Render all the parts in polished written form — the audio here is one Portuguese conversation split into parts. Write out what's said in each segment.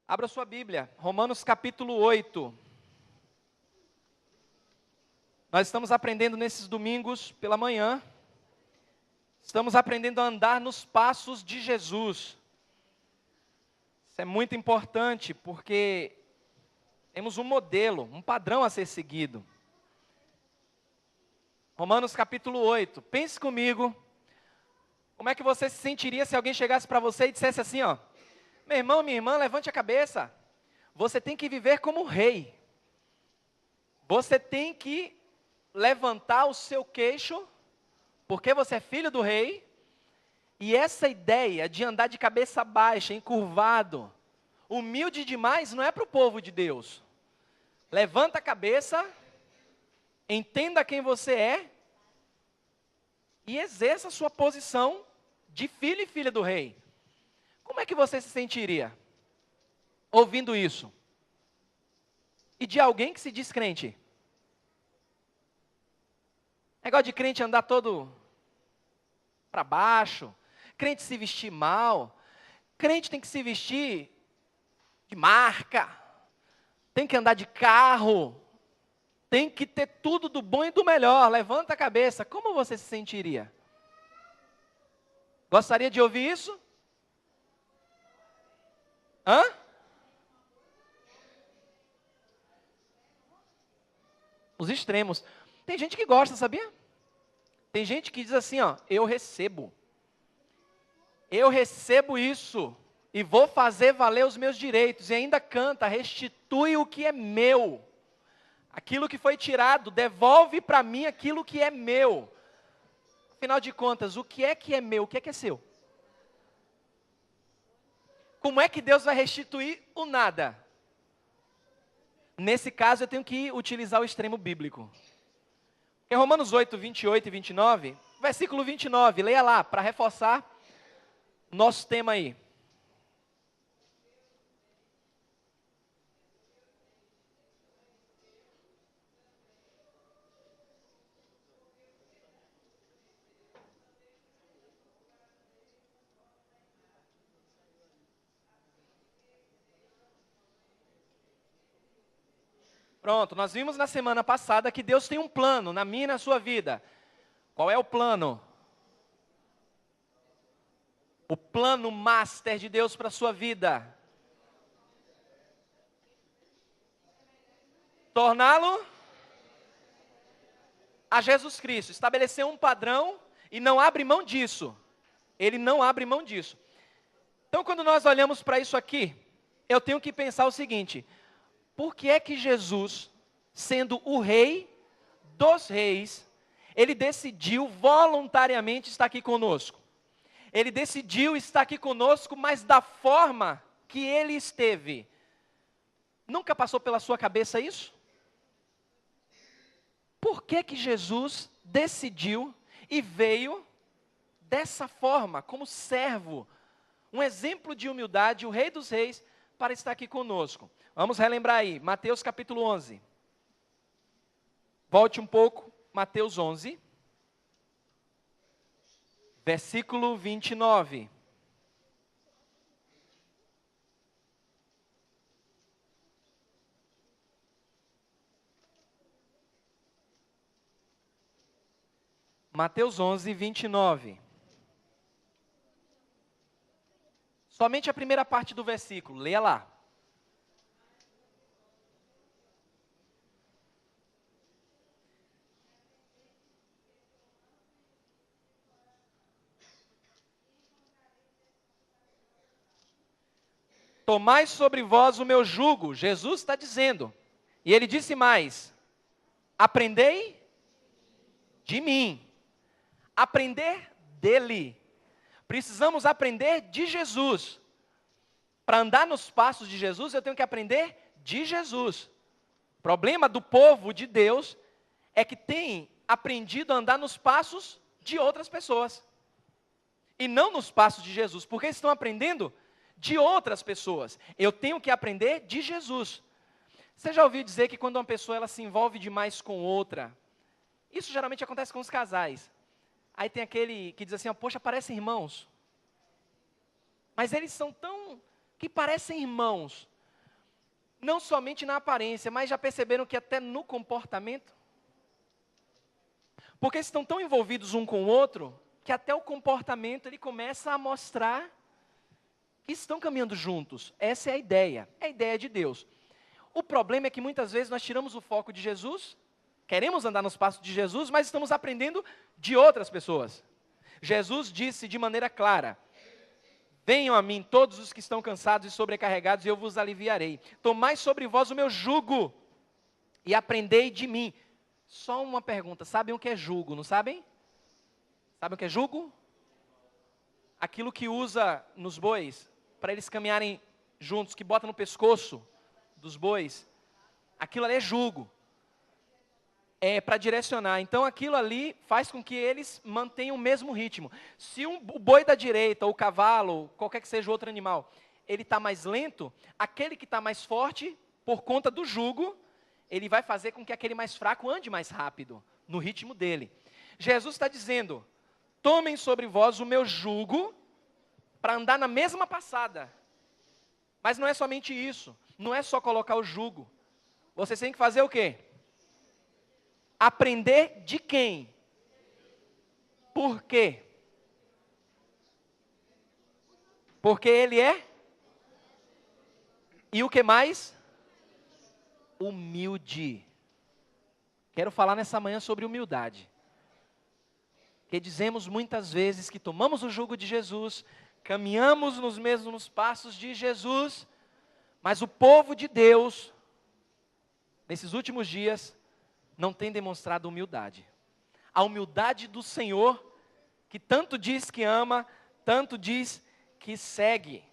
Abra sua Bíblia, Romanos capítulo 8. Nós estamos aprendendo nesses domingos pela manhã, estamos aprendendo a andar nos passos de Jesus. Isso é muito importante porque temos um modelo, um padrão a ser seguido. Romanos capítulo 8, pense comigo, como é que você se sentiria se alguém chegasse para você e dissesse assim, ó: meu irmão, minha irmã, levante a cabeça, você tem que viver como rei, você tem que levantar o seu queixo, porque você é filho do rei, e essa ideia de andar de cabeça baixa, encurvado, humilde demais, não é para o povo de Deus. Levanta a cabeça, entenda quem você é, e exerça a sua posição de filho e filha do rei. Como é que você se sentiria ouvindo isso? E de alguém que se diz crente? Negócio de crente andar todo para baixo, crente se vestir mal, crente tem que se vestir de marca, tem que andar de carro, tem que ter tudo do bom e do melhor. Levanta a cabeça, como você se sentiria? Gostaria de ouvir isso? Hã? Os extremos. Tem gente que gosta, sabia? Tem gente que diz assim, ó: eu recebo isso e vou fazer valer os meus direitos. E ainda canta: restitui o que é meu, aquilo que foi tirado, devolve para mim aquilo que é meu. Afinal de contas, o que é meu, o que é seu? Como é que Deus vai restituir o nada? Nesse caso, eu tenho que utilizar o extremo bíblico. Em Romanos 8, 28 e 29, versículo 29, leia lá, para reforçar nosso tema aí. Pronto, nós vimos na semana passada que Deus tem um plano na minha e na sua vida. Qual é o plano? O plano master de Deus para a sua vida. Torná-lo a Jesus Cristo. Estabelecer um padrão e não abre mão disso. Ele não abre mão disso. Então, quando nós olhamos para isso aqui, eu tenho que pensar o seguinte: por que é que Jesus, sendo o rei dos reis, ele decidiu voluntariamente estar aqui conosco? Ele decidiu estar aqui conosco, mas da forma que ele esteve. Nunca passou pela sua cabeça isso? Por que que Jesus decidiu e veio dessa forma, como servo, um exemplo de humildade, o rei dos reis, para estar aqui conosco? Vamos relembrar aí, Mateus capítulo 11. Volte um pouco, Mateus 11, versículo 29. Mateus 11, 29. Somente a primeira parte do versículo, leia lá. Tomai sobre vós o meu jugo, Jesus está dizendo. E ele disse mais: aprendei de mim. Aprender dele. Precisamos aprender de Jesus. Para andar nos passos de Jesus, eu tenho que aprender de Jesus. O problema do povo de Deus é que tem aprendido a andar nos passos de outras pessoas. E não nos passos de Jesus, porque estão aprendendo de outras pessoas. Eu tenho que aprender de Jesus. Você já ouviu dizer que quando uma pessoa ela se envolve demais com outra, isso geralmente acontece com os casais. Aí tem aquele que diz assim, poxa, parecem irmãos. Mas eles são tão que parecem irmãos. Não somente na aparência, mas já perceberam que até no comportamento? Porque estão tão envolvidos um com o outro, que até o comportamento ele começa a mostrar que estão caminhando juntos. Essa é a ideia de Deus. O problema é que muitas vezes nós tiramos o foco de Jesus, queremos andar nos passos de Jesus, mas estamos aprendendo de outras pessoas. Jesus disse de maneira clara: venham a mim todos os que estão cansados e sobrecarregados, e eu vos aliviarei. Tomai sobre vós o meu jugo e aprendei de mim. Só uma pergunta, sabem o que é jugo, não sabem? Sabem o que é jugo? Aquilo que usa nos bois, para eles caminharem juntos, que bota no pescoço dos bois. Aquilo ali é jugo. É para direcionar. Então aquilo ali faz com que eles mantenham o mesmo ritmo. Se o boi da direita, ou o cavalo, qualquer que seja o outro animal, ele está mais lento, aquele que está mais forte, por conta do jugo, ele vai fazer com que aquele mais fraco ande mais rápido, no ritmo dele. Jesus está dizendo: tomem sobre vós o meu jugo, para andar na mesma passada. Mas não é somente isso, não é só colocar o jugo. Vocês têm que fazer o quê? Aprender de quem? Por quê? Porque ele é? E o que mais? Humilde. Quero falar nessa manhã sobre humildade. Porque dizemos muitas vezes que tomamos o jugo de Jesus, caminhamos nos mesmos passos de Jesus, mas o povo de Deus, nesses últimos dias, não tem demonstrado humildade. A humildade do Senhor, que tanto diz que ama, tanto diz que segue.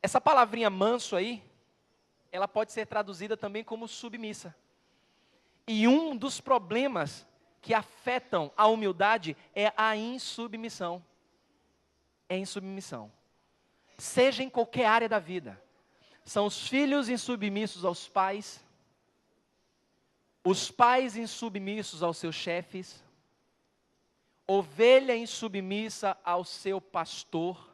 Essa palavrinha manso aí, ela pode ser traduzida também como submissa. E um dos problemas que afetam a humildade é a insubmissão. É insubmissão. Seja em qualquer área da vida. São os filhos insubmissos aos pais, os pais insubmissos aos seus chefes, ovelha insubmissa ao seu pastor.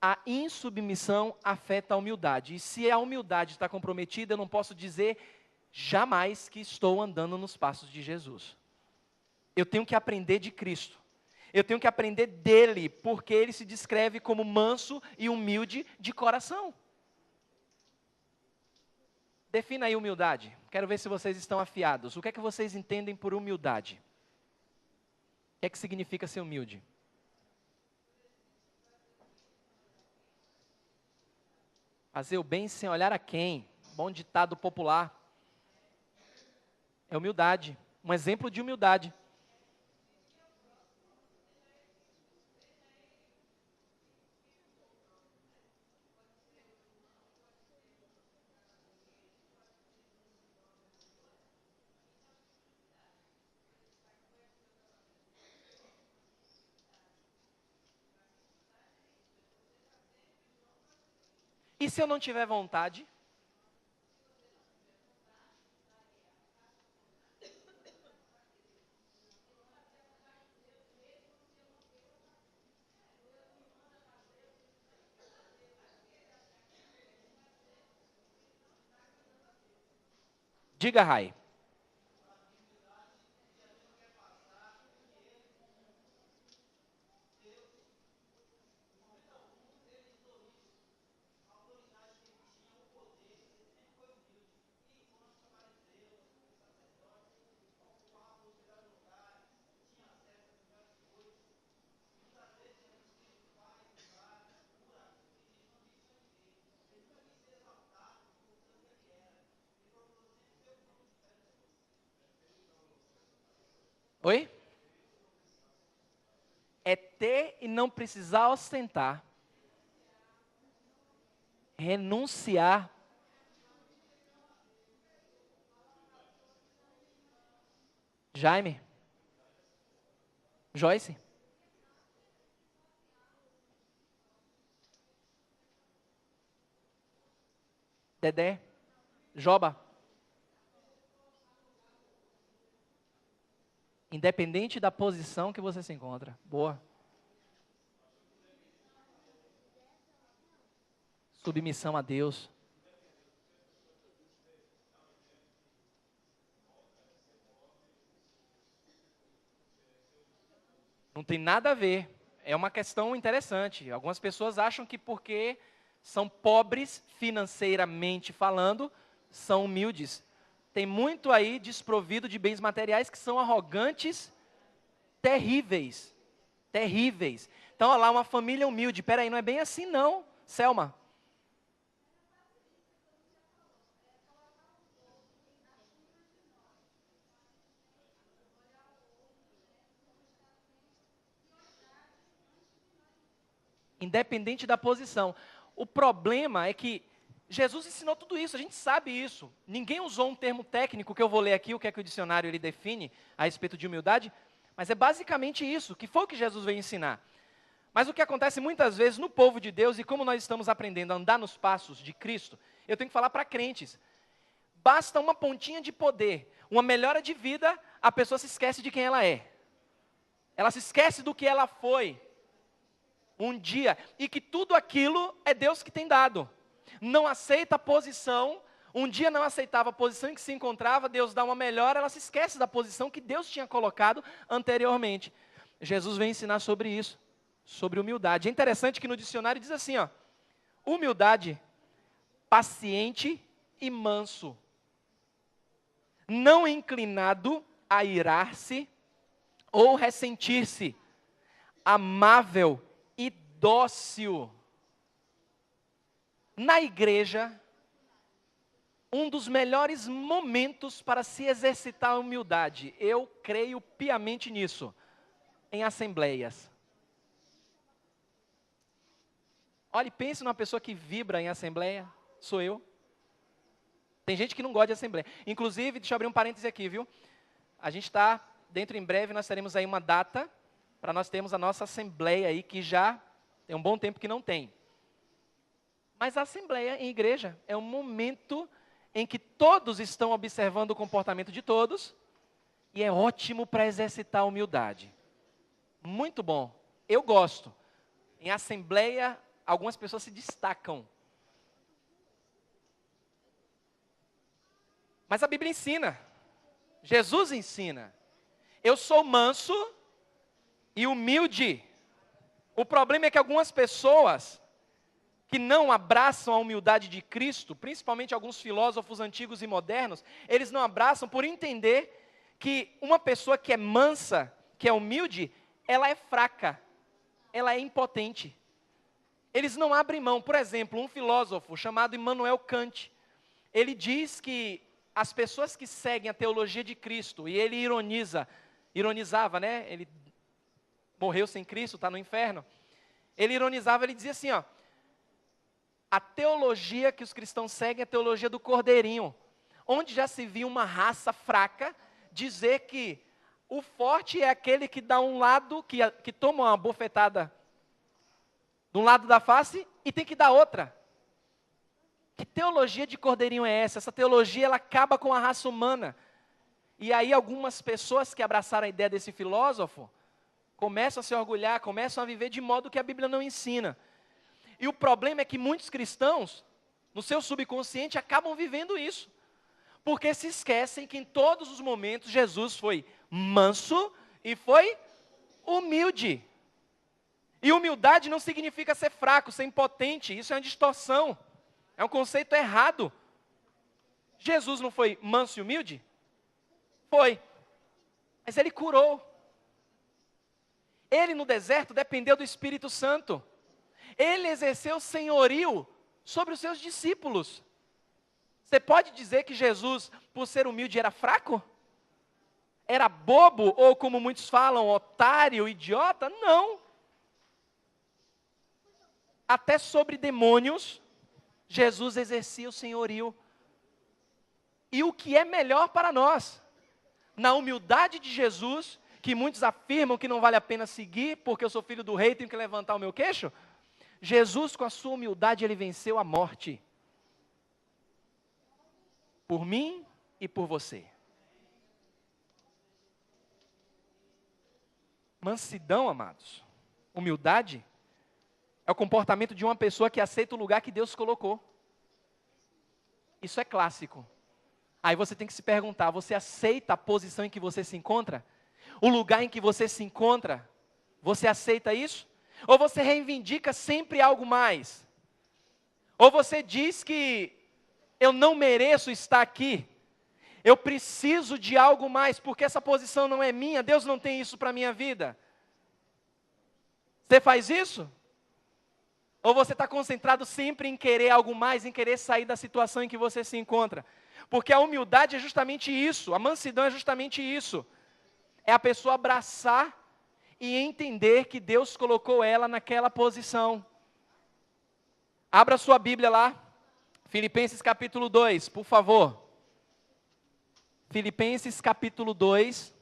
A insubmissão afeta a humildade. E se a humildade está comprometida, eu não posso dizer jamais que estou andando nos passos de Jesus. Eu tenho que aprender de Cristo. Eu tenho que aprender dele, porque ele se descreve como manso e humilde de coração. Defina aí humildade. Quero ver se vocês estão afiados. O que é que vocês entendem por humildade? O que é que significa ser humilde? Fazer o bem sem olhar a quem? Bom ditado popular. É humildade. Um exemplo de humildade. E se eu não tiver vontade? Diga, Rai. Oi? É ter e não precisar ostentar. Renunciar. Jaime? Joyce? Dedé? Joba? Independente da posição que você se encontra. Boa. submissão a Deus. Não tem nada a ver. É uma questão interessante. Algumas pessoas acham que porque são pobres financeiramente falando, são humildes. Tem muito aí desprovido de bens materiais que são arrogantes, terríveis. Terríveis. Então, olha lá, uma família humilde. Peraí, não é bem assim não, Selma. Independente da posição. O problema é que Jesus ensinou tudo isso, a gente sabe isso. Ninguém usou um termo técnico que eu vou ler aqui, o que é que o dicionário ele define a respeito de humildade, mas é basicamente isso, que foi o que Jesus veio ensinar. Mas o que acontece muitas vezes no povo de Deus, e como nós estamos aprendendo a andar nos passos de Cristo, eu tenho que falar para crentes. Basta uma pontinha de poder, uma melhora de vida, a pessoa se esquece de quem ela é. Ela se esquece do que ela foi um dia, e que tudo aquilo é Deus que tem dado. Não aceita a posição, um dia não aceitava a posição em que se encontrava, Deus dá uma melhora, ela se esquece da posição que Deus tinha colocado anteriormente. Jesus vem ensinar sobre isso, sobre humildade. É interessante que no dicionário diz assim, ó, humildade, paciente e manso, não inclinado a irar-se ou ressentir-se, amável e dócil. Na igreja, um dos melhores momentos para se exercitar a humildade, eu creio piamente nisso, em assembleias. Olha, pense numa pessoa que vibra em assembleia, sou eu. Tem gente que não gosta de assembleia. Inclusive, deixa eu abrir um parêntese aqui, viu? A gente está, dentro em breve, nós teremos aí uma data para nós termos a nossa assembleia aí, que já tem um bom tempo que não tem. Mas a assembleia em igreja é um momento em que todos estão observando o comportamento de todos e é ótimo para exercitar a humildade. Muito bom. Eu gosto. Em assembleia, algumas pessoas se destacam. Mas a Bíblia ensina. Jesus ensina. Eu sou manso e humilde. O problema é que algumas pessoas que não abraçam a humildade de Cristo, principalmente alguns filósofos antigos e modernos, eles não abraçam por entender que uma pessoa que é mansa, que é humilde, ela é fraca, ela é impotente. Eles não abrem mão. Por exemplo, um filósofo chamado Immanuel Kant, ele diz que as pessoas que seguem a teologia de Cristo, e ele ironizava, né? Ele morreu sem Cristo, está no inferno. Ele ironizava, ele dizia assim, ó, a teologia que os cristãos seguem é a teologia do cordeirinho, onde já se viu uma raça fraca dizer que o forte é aquele que dá um lado, que toma uma bofetada de um lado da face e tem que dar outra. Que teologia de cordeirinho é essa? Essa teologia ela acaba com a raça humana. E aí algumas pessoas que abraçaram a ideia desse filósofo começam a se orgulhar, começam a viver de modo que a Bíblia não ensina. E o problema é que muitos cristãos, no seu subconsciente, acabam vivendo isso. Porque se esquecem que em todos os momentos Jesus foi manso e foi humilde. E humildade não significa ser fraco, ser impotente. Isso é uma distorção. É um conceito errado. Jesus não foi manso e humilde? Foi. Mas ele curou. Ele no deserto dependeu do Espírito Santo. Ele exerceu senhorio sobre os seus discípulos. Você pode dizer que Jesus, por ser humilde, era fraco? Era bobo, ou como muitos falam, otário, idiota? Não. Até sobre demônios, Jesus exercia o senhorio. E o que é melhor para nós? Na humildade de Jesus, que muitos afirmam que não vale a pena seguir, porque eu sou filho do rei, tenho que levantar o meu queixo. Jesus, com a sua humildade, ele venceu a morte. Por mim e por você. Mansidão, amados. Humildade É o comportamento de uma pessoa que aceita o lugar que Deus colocou. Isso é clássico. Aí você tem que se perguntar, você aceita a posição em que você se encontra? O lugar em que você se encontra? Você aceita isso? Ou você reivindica sempre algo mais? Ou você diz que eu não mereço estar aqui? Eu preciso de algo mais, porque essa posição não é minha, Deus não tem isso para a minha vida. Você faz isso? Ou você está concentrado sempre em querer algo mais, em querer sair da situação em que você se encontra? Porque a humildade é justamente isso, a mansidão é justamente isso. É a pessoa abraçar e entender que Deus colocou ela naquela posição. Abra sua Bíblia lá, Filipenses capítulo 2, por favor. Filipenses capítulo 2.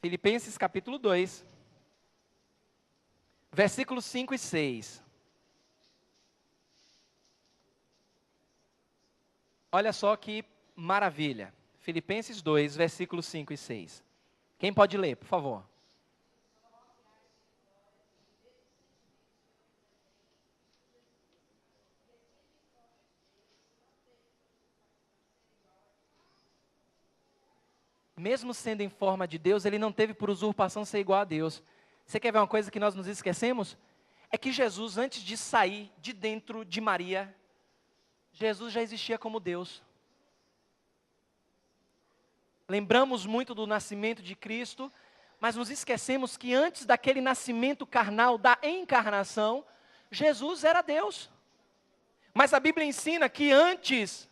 Filipenses capítulo 2, versículos 5 e 6. Olha só que maravilha. Filipenses 2, versículos 5 e 6. Quem pode ler, por favor? Mesmo sendo em forma de Deus, ele não teve por usurpação ser igual a Deus. Você quer ver uma coisa que nós nos esquecemos? É que Jesus, antes de sair de dentro de Maria, Jesus já existia como Deus. Lembramos muito do nascimento de Cristo, mas nos esquecemos que antes daquele nascimento carnal, da encarnação, Jesus era Deus. Mas a Bíblia ensina que antes,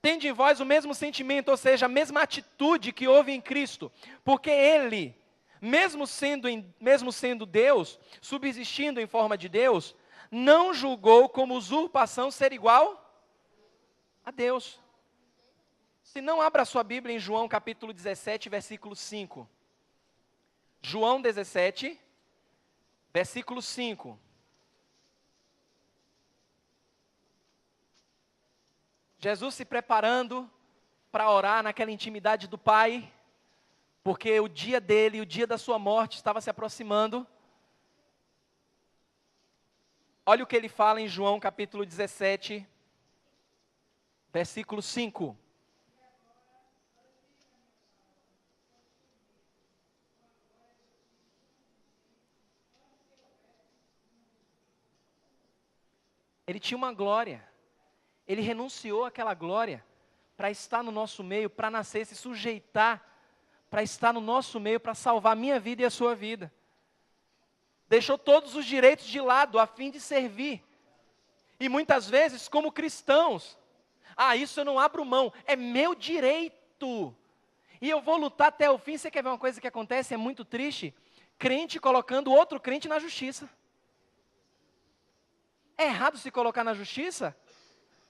tende em vós o mesmo sentimento, ou seja, a mesma atitude que houve em Cristo, porque Ele, mesmo sendo Deus, subsistindo em forma de Deus, não julgou como usurpação ser igual a Deus. Se não, abra sua Bíblia em João capítulo 17, versículo 5. João 17, versículo 5. Jesus se preparando para orar naquela intimidade do Pai, porque o dia dele, o dia da sua morte estava se aproximando. Olha o que ele fala em João capítulo 17, versículo 5. Ele tinha uma glória. Ele renunciou àquela glória para estar no nosso meio, para nascer, se sujeitar, para estar no nosso meio, para salvar a minha vida e a sua vida. Deixou todos os direitos de lado a fim de servir. E muitas vezes, como cristãos, isso eu não abro mão, é meu direito. E eu vou lutar até o fim. Você quer ver uma coisa que acontece? É muito triste. Crente colocando outro crente na justiça. É errado se colocar na justiça?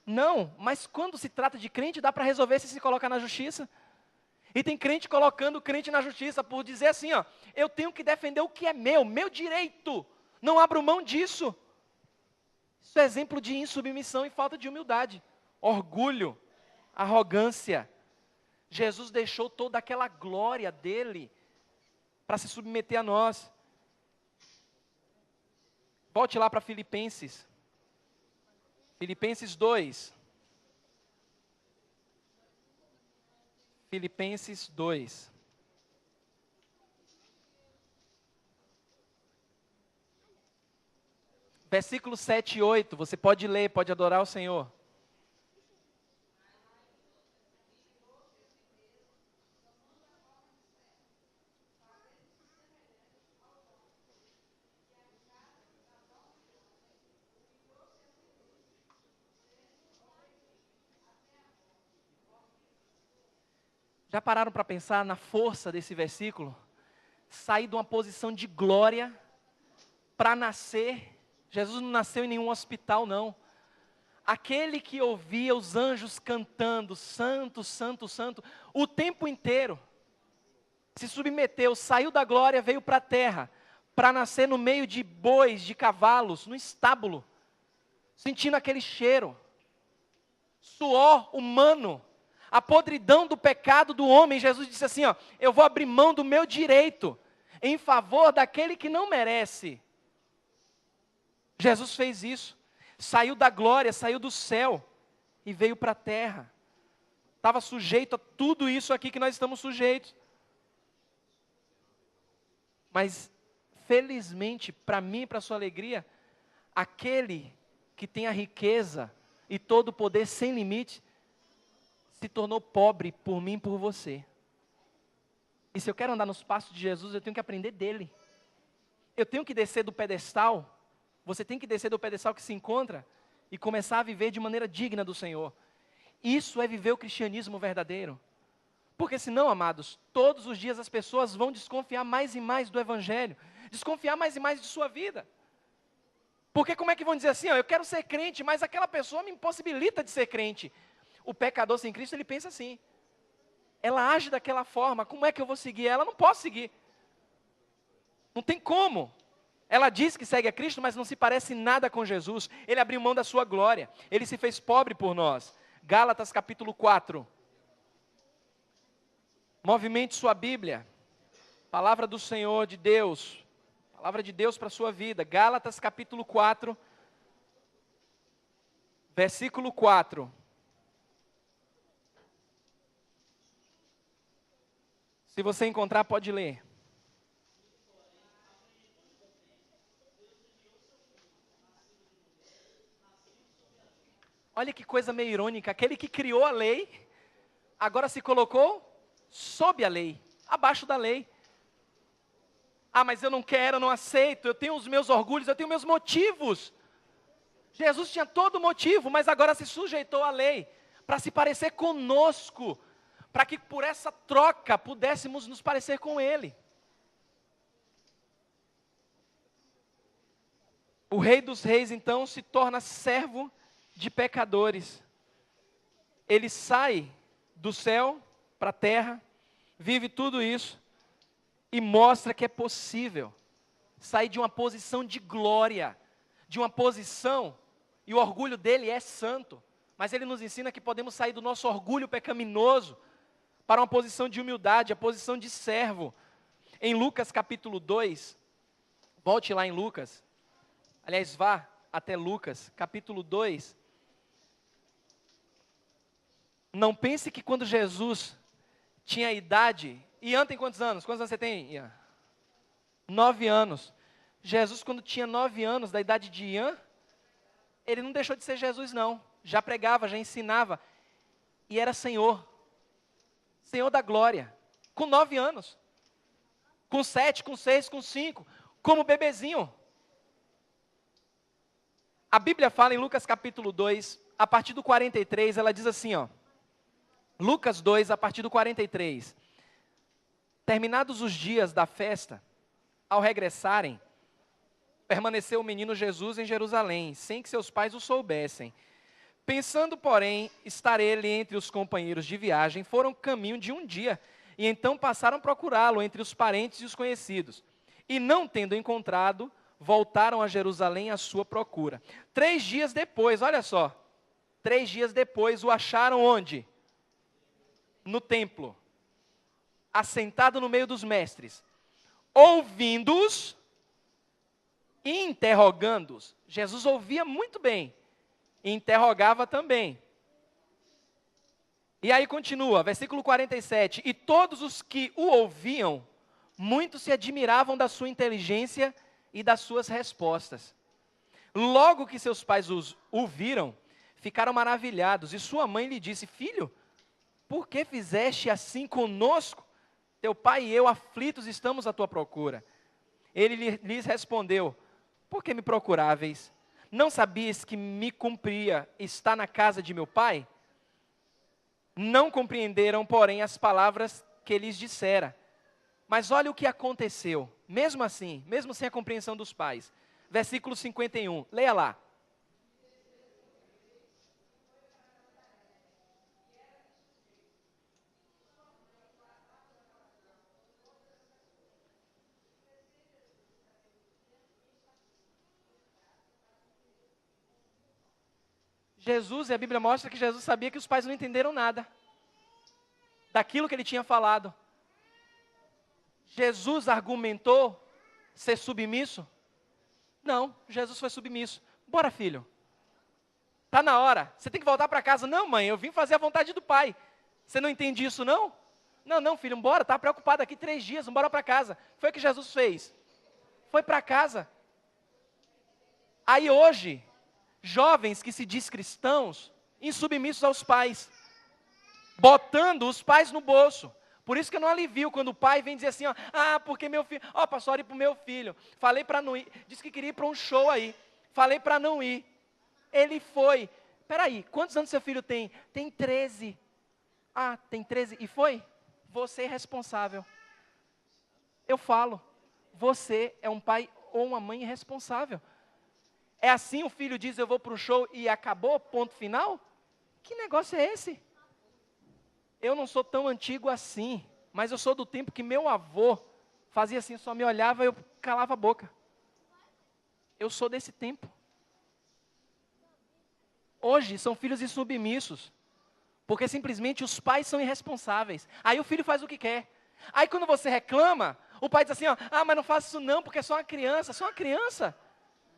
Não, mas quando se trata de crente, dá para resolver se colocar na justiça. E tem crente colocando crente na justiça por dizer assim, eu tenho que defender o que é meu direito. Não abro mão disso. Isso é exemplo de insubmissão e falta de humildade. Orgulho, arrogância. Jesus deixou toda aquela glória dele para se submeter a nós. Volte lá para Filipenses. Filipenses 2. Filipenses 2. Versículos 7 e 8. Você pode ler, pode adorar o Senhor. Já pararam para pensar na força desse versículo? Sair de uma posição de glória para nascer. Jesus não nasceu em nenhum hospital, não. Aquele que ouvia os anjos cantando, santo, santo, santo, o tempo inteiro, se submeteu, saiu da glória, veio para a terra, para nascer no meio de bois, de cavalos, no estábulo, sentindo aquele cheiro, suor humano, a podridão do pecado do homem. Jesus disse assim, ó, eu vou abrir mão do meu direito em favor daquele que não merece. Jesus fez isso, saiu da glória, saiu do céu e veio para a terra. Estava sujeito a tudo isso aqui que nós estamos sujeitos. Mas, felizmente, para mim e para a sua alegria, aquele que tem a riqueza e todo o poder sem limite, se tornou pobre por mim e por você. E se eu quero andar nos passos de Jesus, eu tenho que aprender dele. Eu tenho que descer do pedestal, você tem que descer do pedestal que se encontra e começar a viver de maneira digna do Senhor. Isso é viver o cristianismo verdadeiro. Porque senão, amados, todos os dias as pessoas vão desconfiar mais e mais do Evangelho, desconfiar mais e mais de sua vida. Porque como é que vão dizer assim, ó, eu quero ser crente, mas aquela pessoa me impossibilita de ser crente. O pecador sem Cristo, ele pensa assim, ela age daquela forma, como é que eu vou seguir ela? Não posso seguir. Não tem como. Ela diz que segue a Cristo, mas não se parece nada com Jesus. Ele abriu mão da sua glória, ele se fez pobre por nós. Gálatas capítulo 4. Movimente sua Bíblia, palavra do Senhor de Deus, palavra de Deus para a sua vida. Gálatas capítulo 4, versículo 4. Se você encontrar, pode ler. Olha que coisa meio irônica, aquele que criou a lei, agora se colocou sob a lei, abaixo da lei. Ah, mas eu não quero, eu não aceito, eu tenho os meus orgulhos, eu tenho meus motivos. Jesus tinha todo motivo, mas agora se sujeitou à lei, para se parecer conosco, para que por essa troca pudéssemos nos parecer com Ele. O Rei dos Reis, então, se torna servo de pecadores. Ele sai do céu para a terra, vive tudo isso e mostra que é possível sair de uma posição de glória, de uma posição, e o orgulho dele é santo, mas ele nos ensina que podemos sair do nosso orgulho pecaminoso para uma posição de humildade, a posição de servo. Em Lucas capítulo 2, volte lá em Lucas, aliás, vá até Lucas capítulo 2. Não pense que quando Jesus tinha a idade... Ian tem quantos anos? Quantos anos você tem, Ian? 9 anos. Jesus, quando tinha 9 anos, da idade de Ian, ele não deixou de ser Jesus, não. Já pregava, já ensinava. E era Senhor. Senhor da glória. Com 9 anos. Com 7, com 6, com 5. Como bebezinho. A Bíblia fala em Lucas capítulo 2, a partir do 43, ela diz assim, ó. Lucas 2, a partir do 43. Terminados os dias da festa, ao regressarem, permaneceu o menino Jesus em Jerusalém, sem que seus pais o soubessem. Pensando, porém, estar ele entre os companheiros de viagem, foram caminho de um dia, e então passaram a procurá-lo entre os parentes e os conhecidos. E não tendo encontrado, voltaram a Jerusalém à sua procura. 3 dias depois, olha só, 3 dias depois o acharam onde? No templo, assentado no meio dos mestres, ouvindo-os e interrogando-os. Jesus ouvia muito bem, e interrogava também. E aí continua, versículo 47, e todos os que o ouviam, muitos se admiravam da sua inteligência e das suas respostas. Logo que seus pais o viram, ficaram maravilhados, e sua mãe lhe disse, filho, por que fizeste assim conosco? Teu pai e eu, aflitos, estamos à tua procura. Ele lhes respondeu, por que me procuráveis? Não sabias que me cumpria estar na casa de meu pai? Não compreenderam, porém, as palavras que lhes dissera. Mas olha o que aconteceu, mesmo assim, mesmo sem a compreensão dos pais. Versículo 51, leia lá. Jesus, e a Bíblia mostra que Jesus sabia que os pais não entenderam nada daquilo que ele tinha falado. Jesus argumentou ser submisso? Não, Jesus foi submisso. Bora, filho. Tá na hora. Você tem que voltar para casa. Não, mãe, eu vim fazer a vontade do pai. Você não entende isso, não? Não, filho, bora. Tá preocupado aqui 3 dias, bora para casa. Foi o que Jesus fez. Foi para casa. Aí hoje, jovens que se diz cristãos, insubmissos aos pais, botando os pais no bolso. Por isso que eu não alivio quando o pai vem dizer assim, ó, porque meu filho, pastor, ore pro meu filho. Falei para não ir, disse que queria ir para um show aí. Falei para não ir. Ele foi. Peraí, quantos anos seu filho tem? Tem 13. Tem 13. E foi? Você é responsável. Eu falo, você é um pai ou uma mãe irresponsável. É assim o filho diz, eu vou para o show e acabou, ponto final? Que negócio é esse? Eu não sou tão antigo assim, mas eu sou do tempo que meu avô fazia assim, só me olhava e eu calava a boca. Eu sou desse tempo. Hoje são filhos insubmissos, porque simplesmente os pais são irresponsáveis. Aí o filho faz o que quer. Aí quando você reclama, o pai diz assim, mas não faça isso não, porque é só uma criança. Só uma criança.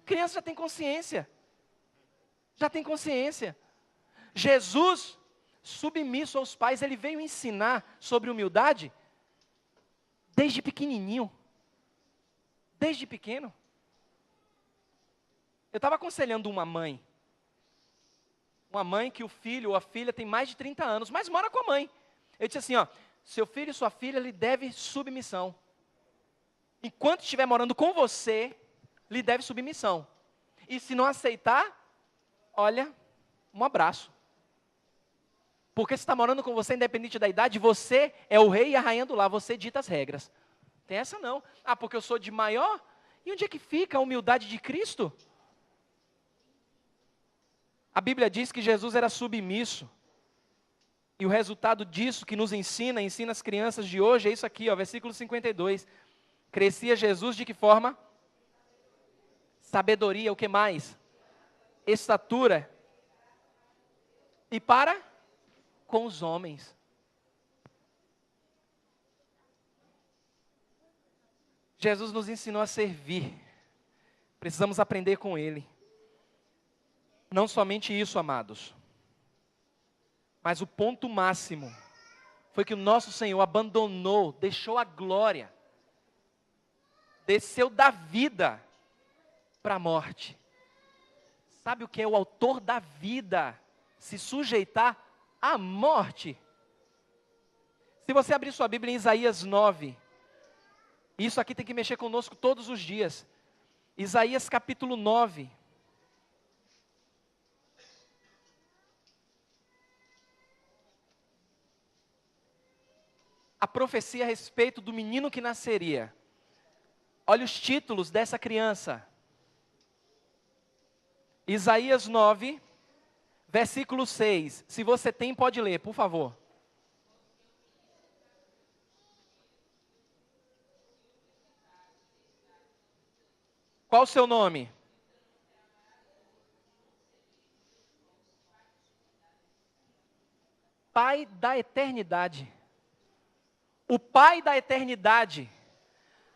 Criança já tem consciência. Já tem consciência. Jesus, submisso aos pais, ele veio ensinar sobre humildade desde pequenininho. Desde pequeno. Eu estava aconselhando uma mãe que o filho ou a filha tem mais de 30 anos, mas mora com a mãe. Eu disse assim, seu filho e sua filha lhe deve submissão. Enquanto estiver morando com você, lhe deve submissão. E se não aceitar, olha, um abraço. Porque se está morando com você, independente da idade, você é o rei e a rainha do lar, você dita as regras. Tem essa não. Porque eu sou de maior? E onde é que fica a humildade de Cristo? A Bíblia diz que Jesus era submisso. E o resultado disso que nos ensina as crianças de hoje, é isso aqui, versículo 52. Crescia Jesus de que forma? Sabedoria, o que mais? Estatura. E para com os homens. Jesus nos ensinou a servir. Precisamos aprender com Ele. Não somente isso, amados. Mas o ponto máximo foi que o nosso Senhor abandonou, deixou a glória, desceu da vida para a morte. Sabe o que é o autor da vida se sujeitar à morte? Se você abrir sua Bíblia em Isaías 9, isso aqui tem que mexer conosco todos os dias. Isaías capítulo 9. A profecia a respeito do menino que nasceria. Olha os títulos dessa criança. Isaías 9, versículo 6. Se você tem, pode ler, por favor. Qual o seu nome? Pai da eternidade. O Pai da eternidade.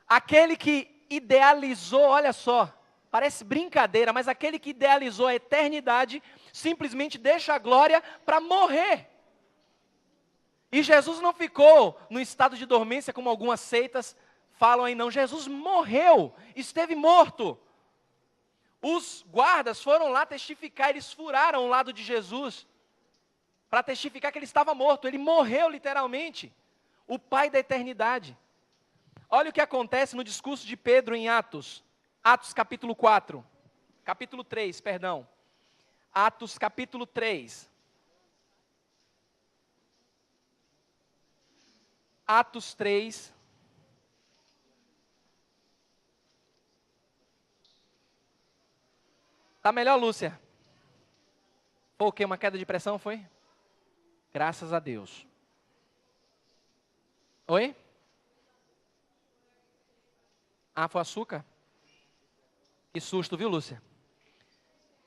Aquele que idealizou, olha só, parece brincadeira, mas aquele que idealizou a eternidade, simplesmente deixa a glória para morrer. E Jesus não ficou no estado de dormência, como algumas seitas falam aí, não. Jesus morreu, esteve morto. Os guardas foram lá testificar, eles furaram o lado de Jesus, para testificar que ele estava morto. Ele morreu literalmente. O Pai da eternidade. Olha o que acontece no discurso de Pedro em Atos. Atos capítulo 4. Capítulo 3, perdão. Atos capítulo 3. Atos 3. Tá melhor, Lúcia? Foi o quê? Uma queda de pressão, foi? Graças a Deus. Oi? Foi açúcar? Que susto, viu, Lúcia?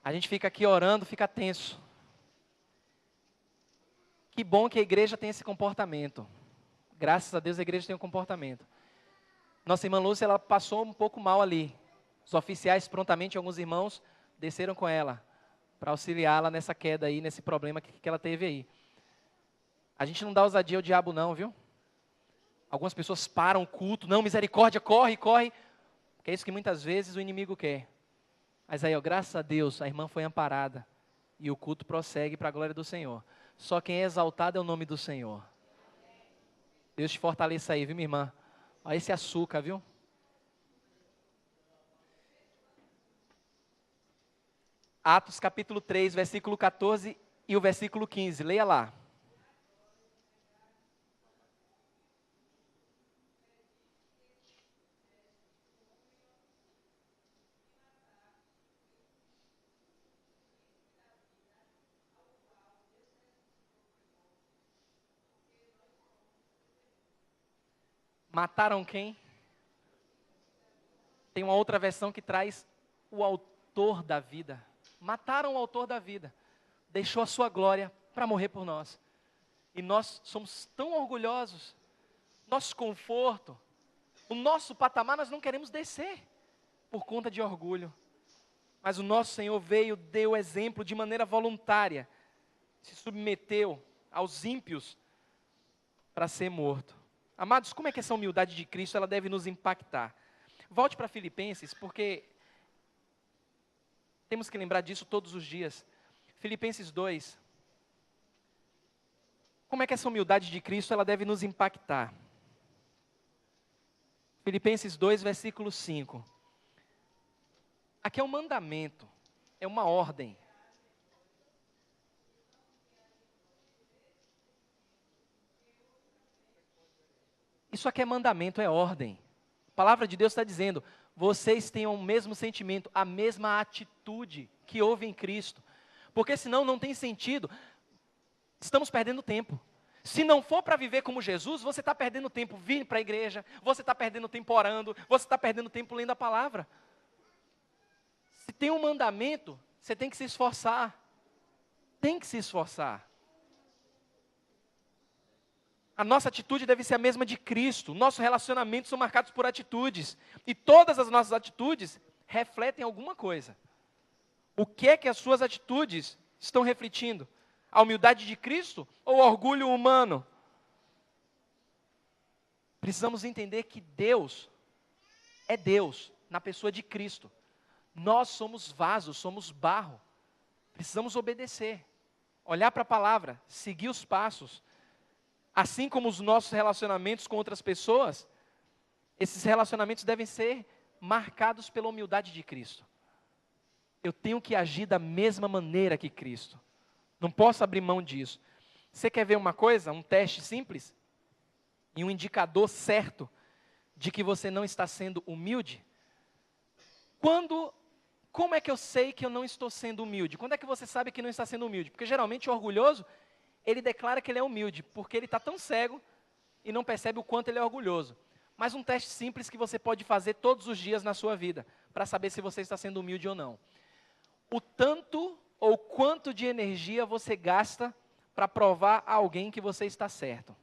A gente fica aqui orando, fica tenso. Que bom que a igreja tem esse comportamento. Graças a Deus a igreja tem um comportamento. Nossa irmã Lúcia, ela passou um pouco mal ali. Os oficiais, prontamente, alguns irmãos, desceram com ela para auxiliá-la nessa queda aí, nesse problema que ela teve aí. A gente não dá ousadia ao diabo não, viu? Algumas pessoas param o culto, não, misericórdia, corre, corre. Que é isso que muitas vezes o inimigo quer. Mas aí, ó, graças a Deus, a irmã foi amparada. E o culto prossegue para a glória do Senhor. Só quem é exaltado é o nome do Senhor. Deus te fortaleça aí, viu, minha irmã? Olha esse açúcar, viu? Atos capítulo 3, versículo 14 e o versículo 15. Leia lá. Mataram quem? Tem uma outra versão que traz o autor da vida. Mataram o autor da vida. Deixou a sua glória para morrer por nós. E nós somos tão orgulhosos. Nosso conforto, o nosso patamar, nós não queremos descer por conta de orgulho. Mas o nosso Senhor veio, deu exemplo de maneira voluntária. Se submeteu aos ímpios para ser morto. Amados, como é que essa humildade de Cristo ela deve nos impactar? Volte para Filipenses, porque temos que lembrar disso todos os dias. Filipenses 2. Como é que essa humildade de Cristo ela deve nos impactar? Filipenses 2, versículo 5. Aqui é um mandamento, é uma ordem. Isso aqui é mandamento, é ordem. A palavra de Deus está dizendo, vocês tenham o mesmo sentimento, a mesma atitude que houve em Cristo. Porque senão não tem sentido. Estamos perdendo tempo. Se não for para viver como Jesus, você está perdendo tempo vindo para a igreja, você está perdendo tempo orando, você está perdendo tempo lendo a palavra. Se tem um mandamento, você tem que se esforçar. Tem que se esforçar. A nossa atitude deve ser a mesma de Cristo. Nossos relacionamentos são marcados por atitudes. E todas as nossas atitudes refletem alguma coisa. O que é que as suas atitudes estão refletindo? A humildade de Cristo ou o orgulho humano? Precisamos entender que Deus é Deus na pessoa de Cristo. Nós somos vasos, somos barro. Precisamos obedecer. Olhar para a palavra, seguir os passos. Assim como os nossos relacionamentos com outras pessoas, esses relacionamentos devem ser marcados pela humildade de Cristo. Eu tenho que agir da mesma maneira que Cristo. Não posso abrir mão disso. Você quer ver uma coisa, um teste simples? E um indicador certo de que você não está sendo humilde? Como é que eu sei que eu não estou sendo humilde? Quando é que você sabe que não está sendo humilde? Porque geralmente o orgulhoso, ele declara que ele é humilde, porque ele está tão cego e não percebe o quanto ele é orgulhoso. Mas um teste simples que você pode fazer todos os dias na sua vida, para saber se você está sendo humilde ou não. O tanto ou quanto de energia você gasta para provar a alguém que você está certo.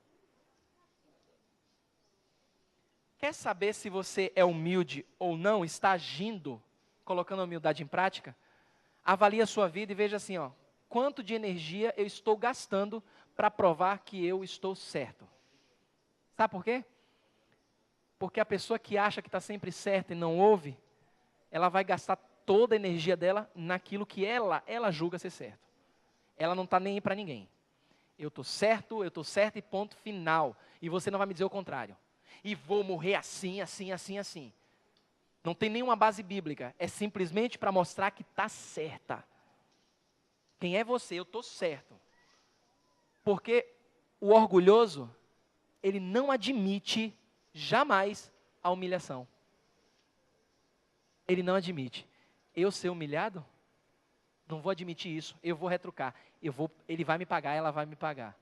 Quer saber se você é humilde ou não, está agindo, colocando a humildade em prática? Avalie a sua vida e veja assim, ó. Quanto de energia eu estou gastando para provar que eu estou certo? Sabe por quê? Porque a pessoa que acha que está sempre certa e não ouve, ela vai gastar toda a energia dela naquilo que ela julga ser certo. Ela não está nem aí para ninguém. Eu estou certo e ponto final. E você não vai me dizer o contrário. E vou morrer assim, assim, assim, assim. Não tem nenhuma base bíblica. É simplesmente para mostrar que está certa. Quem é você? Eu estou certo. Porque o orgulhoso, ele não admite jamais a humilhação. Ele não admite. Eu ser humilhado? Não vou admitir isso. Eu vou retrucar. Ele vai me pagar, ela vai me pagar.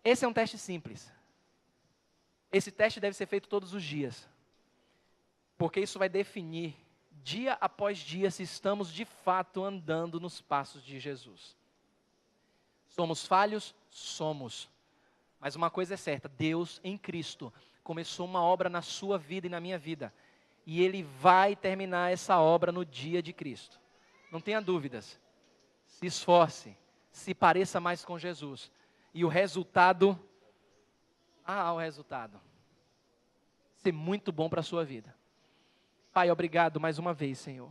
Esse é um teste simples. Esse teste deve ser feito todos os dias. Porque isso vai definir, dia após dia, se estamos de fato andando nos passos de Jesus. Somos falhos? Somos. Mas uma coisa é certa, Deus em Cristo começou uma obra na sua vida e na minha vida. E Ele vai terminar essa obra no dia de Cristo. Não tenha dúvidas. Se esforce, se pareça mais com Jesus. E o resultado, o resultado. Ser muito bom para a sua vida. Pai, obrigado mais uma vez, Senhor.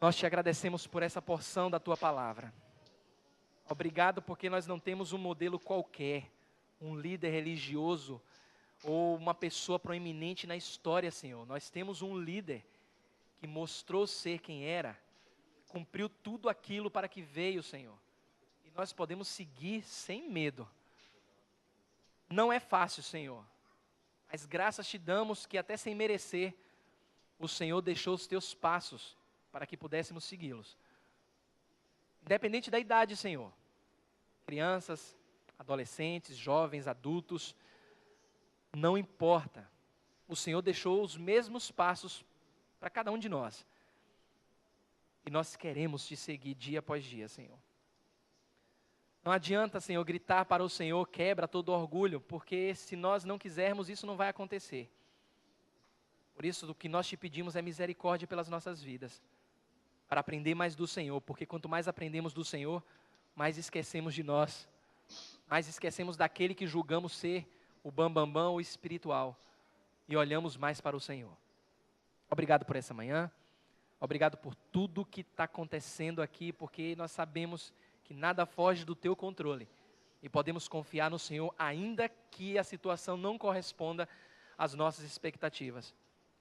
Nós te agradecemos por essa porção da Tua palavra. Obrigado porque nós não temos um modelo qualquer, um líder religioso ou uma pessoa proeminente na história, Senhor. Nós temos um líder que mostrou ser quem era, cumpriu tudo aquilo para que veio, Senhor. E nós podemos seguir sem medo. Não é fácil, Senhor. Mas graças te damos que até sem merecer, o Senhor deixou os teus passos para que pudéssemos segui-los. Independente da idade, Senhor. Crianças, adolescentes, jovens, adultos, não importa. O Senhor deixou os mesmos passos para cada um de nós. E nós queremos te seguir dia após dia, Senhor. Não adianta, Senhor, gritar para o Senhor, quebra todo orgulho, porque se nós não quisermos, isso não vai acontecer. Por isso, o que nós te pedimos é misericórdia pelas nossas vidas, para aprender mais do Senhor, porque quanto mais aprendemos do Senhor, mais esquecemos de nós, mais esquecemos daquele que julgamos ser o bambambam, o espiritual, e olhamos mais para o Senhor. Obrigado por essa manhã, obrigado por tudo que está acontecendo aqui, porque nós sabemos que nada foge do teu controle, e podemos confiar no Senhor, ainda que a situação não corresponda às nossas expectativas.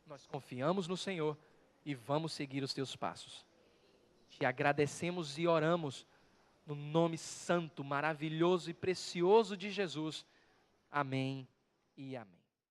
Nós confiamos no Senhor e vamos seguir os teus passos. Te agradecemos e oramos no nome santo, maravilhoso e precioso de Jesus. Amém e amém.